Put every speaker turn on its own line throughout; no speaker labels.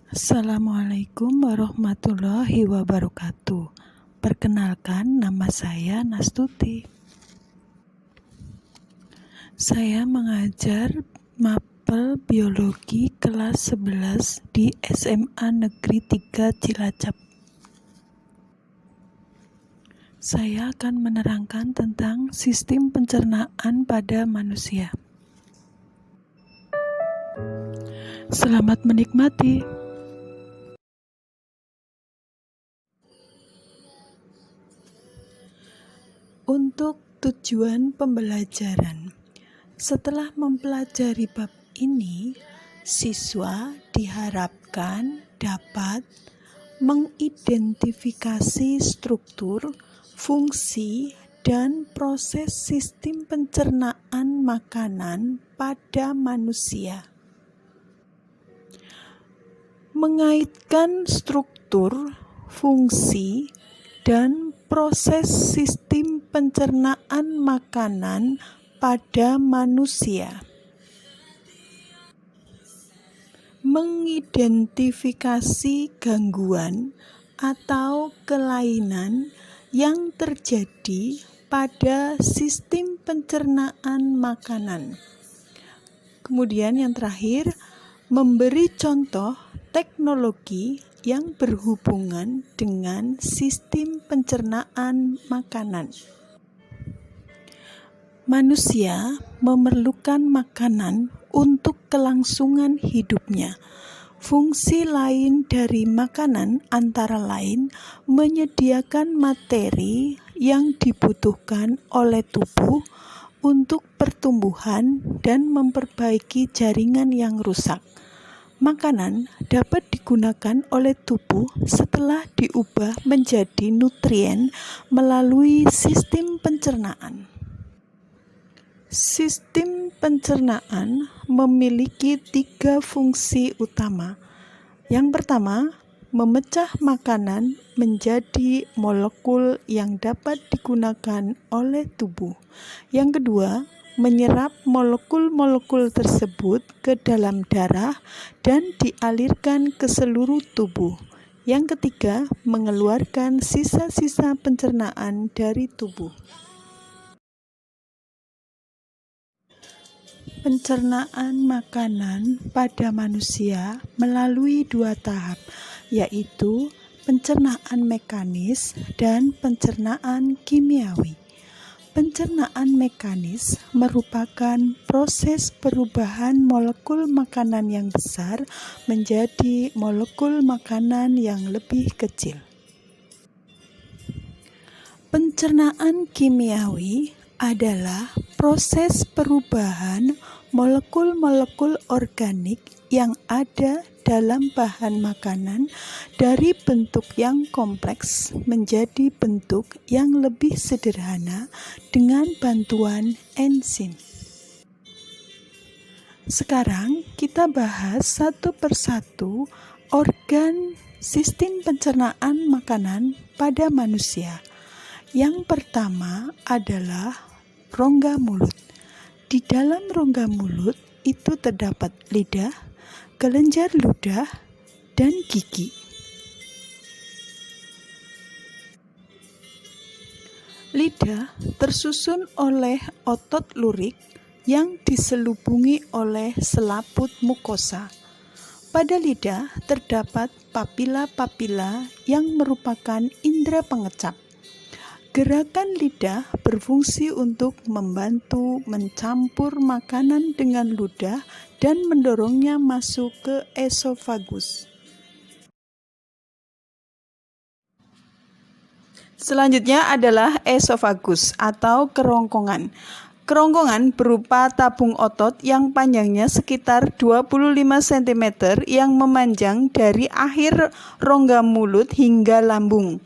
Assalamualaikum warahmatullahi wabarakatuh. Perkenalkan, nama saya Nastuti. Saya mengajar mapel biologi kelas 11 di SMA Negeri 3 Cilacap. Saya akan menerangkan tentang sistem pencernaan pada manusia. Selamat menikmati. Untuk tujuan pembelajaran, setelah mempelajari bab ini, siswa diharapkan dapat mengidentifikasi struktur, fungsi, dan proses sistem pencernaan makanan pada manusia. Mengaitkan struktur, fungsi, dan proses sistem pencernaan makanan pada manusia. Mengidentifikasi gangguan atau kelainan yang terjadi pada sistem pencernaan makanan. Kemudian yang terakhir, memberi contoh teknologi yang berhubungan dengan sistem pencernaan makanan. Manusia memerlukan makanan untuk kelangsungan hidupnya. Fungsi lain dari makanan antara lain menyediakan materi yang dibutuhkan oleh tubuh untuk pertumbuhan dan memperbaiki jaringan yang rusak. Makanan dapat digunakan oleh tubuh setelah diubah menjadi nutrien melalui sistem pencernaan. Sistem pencernaan memiliki 3 fungsi utama. Yang pertama, memecah makanan menjadi molekul yang dapat digunakan oleh tubuh. Yang kedua, menyerap molekul-molekul tersebut ke dalam darah dan dialirkan ke seluruh tubuh. Yang ketiga, mengeluarkan sisa-sisa pencernaan dari tubuh. Pencernaan makanan pada manusia melalui 2 tahap, yaitu pencernaan mekanis dan pencernaan kimiawi. Pencernaan mekanis merupakan proses perubahan molekul makanan yang besar menjadi molekul makanan yang lebih kecil. Pencernaan kimiawi adalah proses perubahan molekul-molekul organik yang ada dalam bahan makanan dari bentuk yang kompleks menjadi bentuk yang lebih sederhana dengan bantuan enzim. Sekarang kita bahas satu persatu organ sistem pencernaan makanan pada manusia. Yang pertama adalah rongga mulut. Di dalam rongga mulut itu terdapat lidah, kelenjar ludah, dan gigi. Lidah tersusun oleh otot lurik yang diselubungi oleh selaput mukosa. Pada lidah terdapat papila-papila yang merupakan indera pengecap. Gerakan lidah berfungsi untuk membantu mencampur makanan dengan ludah dan mendorongnya masuk ke esofagus. Selanjutnya adalah esofagus atau kerongkongan. Kerongkongan berupa tabung otot yang panjangnya sekitar 25 cm yang memanjang dari akhir rongga mulut hingga lambung.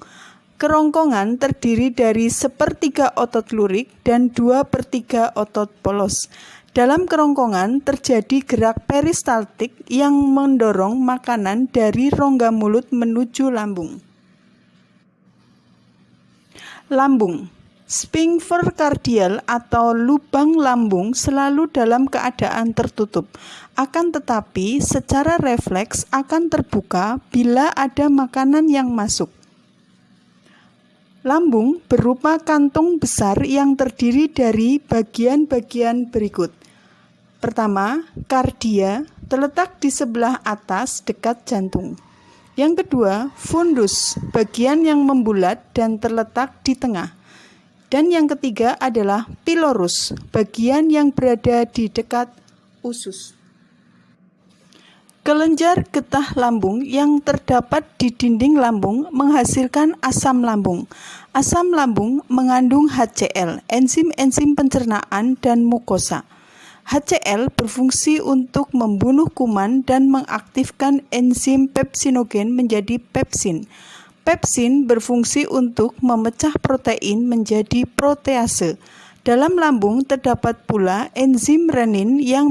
Kerongkongan terdiri dari 1/3 otot lurik dan 2/3 otot polos. Dalam kerongkongan terjadi gerak peristaltik yang mendorong makanan dari rongga mulut menuju lambung. Lambung. Sphincter kardial atau lubang lambung selalu dalam keadaan tertutup, akan tetapi secara refleks akan terbuka bila ada makanan yang masuk. Lambung berupa kantung besar yang terdiri dari bagian-bagian berikut. Pertama, kardia terletak di sebelah atas dekat jantung. Yang kedua, fundus, bagian yang membulat dan terletak di tengah. Dan yang ketiga adalah pilorus, bagian yang berada di dekat usus. Kelenjar getah lambung yang terdapat di dinding lambung menghasilkan asam lambung. Asam lambung mengandung HCl, enzim-enzim pencernaan dan mukosa. HCl berfungsi untuk membunuh kuman dan mengaktifkan enzim pepsinogen menjadi pepsin. Pepsin berfungsi untuk memecah protein menjadi protease. Dalam lambung terdapat pula enzim renin yang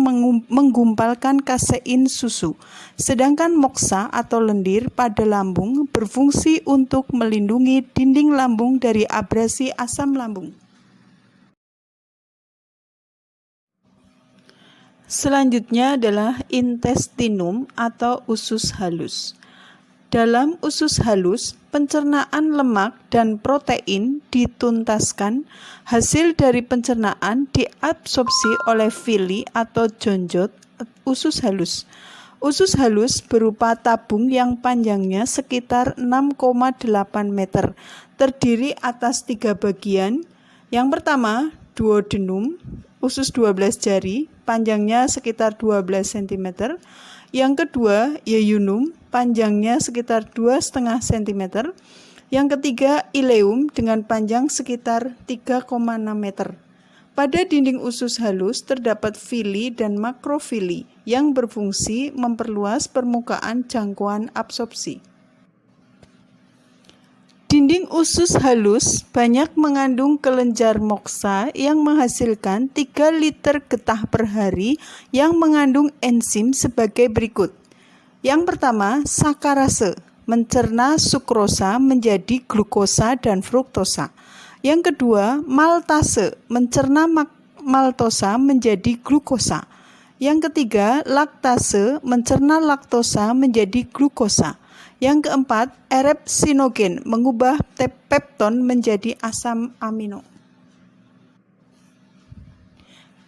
menggumpalkan kasein susu. Sedangkan moksa atau lendir pada lambung berfungsi untuk melindungi dinding lambung dari abrasi asam lambung. Selanjutnya adalah intestinum atau usus halus. Dalam usus halus, pencernaan lemak dan protein dituntaskan. Hasil dari pencernaan diabsorpsi oleh villi atau jonjot usus halus. Usus halus berupa tabung yang panjangnya sekitar 6,8 meter, terdiri atas 3 bagian. Yang pertama, duodenum, usus 12 jari, panjangnya sekitar 12 cm. Yang kedua, yeyunum, panjangnya sekitar 2,5 cm. Yang ketiga, ileum dengan panjang sekitar 3,6 meter. Pada dinding usus halus terdapat villi dan makrovilli yang berfungsi memperluas permukaan jangkauan absorpsi. Dinding usus halus banyak mengandung kelenjar moksa yang menghasilkan 3 liter getah per hari yang mengandung enzim sebagai berikut. Yang pertama, sakarase, mencerna sukrosa menjadi glukosa dan fruktosa. Yang kedua, maltase, mencerna maltosa menjadi glukosa. Yang ketiga, laktase, mencerna laktosa menjadi glukosa. Yang keempat, erepsinogen, mengubah pepton menjadi asam amino.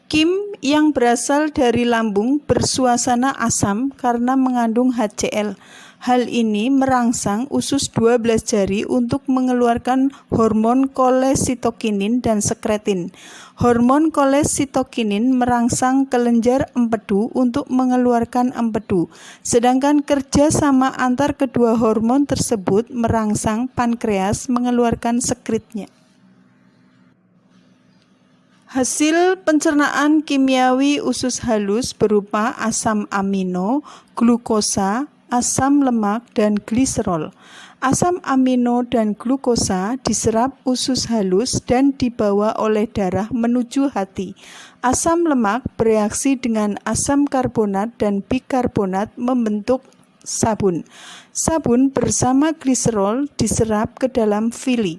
Kim yang berasal dari lambung bersuasana asam karena mengandung HCl. Hal ini merangsang usus 12 jari untuk mengeluarkan hormon kolesitokinin dan sekretin. Hormon kolesitokinin merangsang kelenjar empedu untuk mengeluarkan empedu, sedangkan kerja sama antar kedua hormon tersebut merangsang pankreas mengeluarkan sekretnya. Hasil pencernaan kimiawi usus halus berupa asam amino, glukosa, asam lemak, dan gliserol. Asam amino dan glukosa diserap usus halus dan dibawa oleh darah menuju hati. Asam lemak bereaksi dengan asam karbonat dan bikarbonat membentuk sabun. Sabun bersama gliserol diserap ke dalam villi.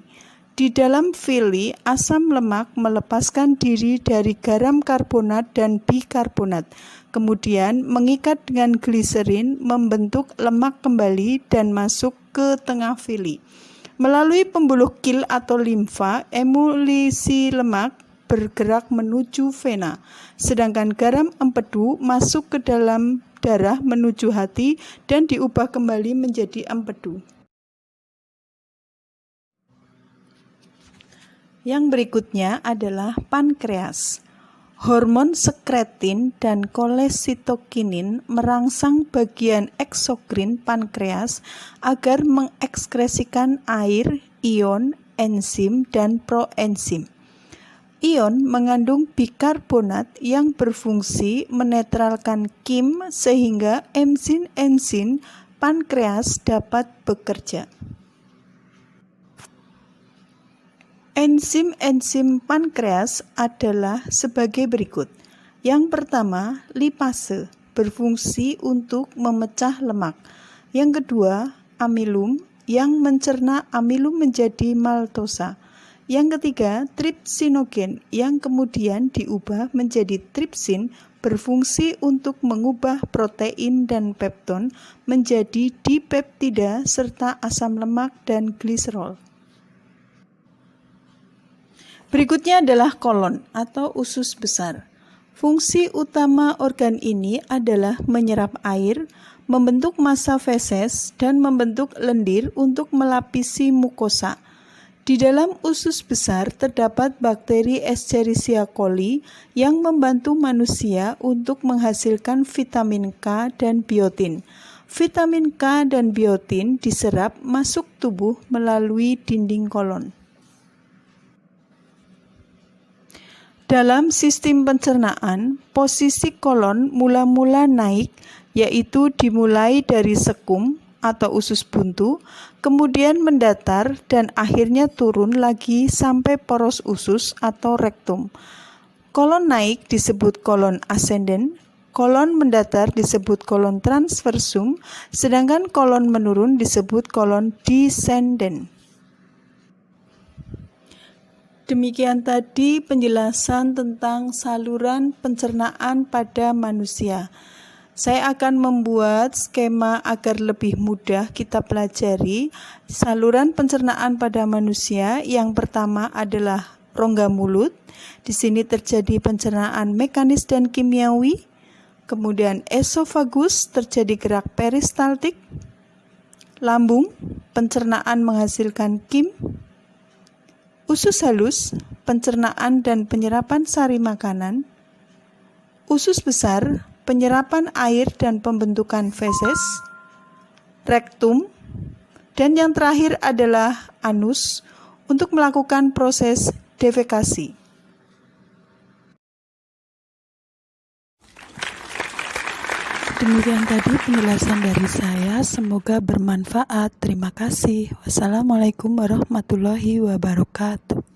Di dalam villi, asam lemak melepaskan diri dari garam karbonat dan bikarbonat, kemudian mengikat dengan gliserin membentuk lemak kembali dan masuk ke tengah villi. Melalui pembuluh kil atau limfa, emulsi lemak bergerak menuju vena, sedangkan garam empedu masuk ke dalam darah menuju hati dan diubah kembali menjadi empedu. Yang berikutnya adalah pankreas. Hormon sekretin dan kolesitokinin merangsang bagian eksokrin pankreas agar mengekskresikan air, ion, enzim, dan proenzim. Ion mengandung bikarbonat yang berfungsi menetralkan kim sehingga enzim-enzim pankreas dapat bekerja. Enzim-enzim pankreas adalah sebagai berikut. Yang pertama, lipase, berfungsi untuk memecah lemak. Yang kedua, amilum, yang mencerna amilum menjadi maltosa. Yang ketiga, tripsinogen yang kemudian diubah menjadi tripsin berfungsi untuk mengubah protein dan pepton menjadi dipeptida serta asam lemak dan gliserol. Berikutnya adalah kolon atau usus besar. Fungsi utama organ ini adalah menyerap air, membentuk massa feses, dan membentuk lendir untuk melapisi mukosa. Di dalam usus besar terdapat bakteri Escherichia coli yang membantu manusia untuk menghasilkan vitamin K dan biotin. Vitamin K dan biotin diserap masuk tubuh melalui dinding kolon. Dalam sistem pencernaan, posisi kolon mula-mula naik, yaitu dimulai dari sekum atau usus buntu, kemudian mendatar dan akhirnya turun lagi sampai poros usus atau rektum. Kolon naik disebut kolon ascendent, kolon mendatar disebut kolon transversum, sedangkan kolon menurun disebut kolon descendent. Demikian tadi penjelasan tentang saluran pencernaan pada manusia. Saya akan membuat skema agar lebih mudah kita pelajari saluran pencernaan pada manusia. Yang pertama adalah rongga mulut. Di sini terjadi pencernaan mekanis dan kimiawi. Kemudian esofagus, terjadi gerak peristaltik. Lambung, pencernaan menghasilkan kim. Usus halus, pencernaan dan penyerapan sari makanan. Usus besar, penyerapan air dan pembentukan feses. Rektum, dan yang terakhir adalah anus untuk melakukan proses defekasi. Demikian tadi penjelasan dari saya, semoga bermanfaat. Terima kasih. Wassalamualaikum warahmatullahi wabarakatuh.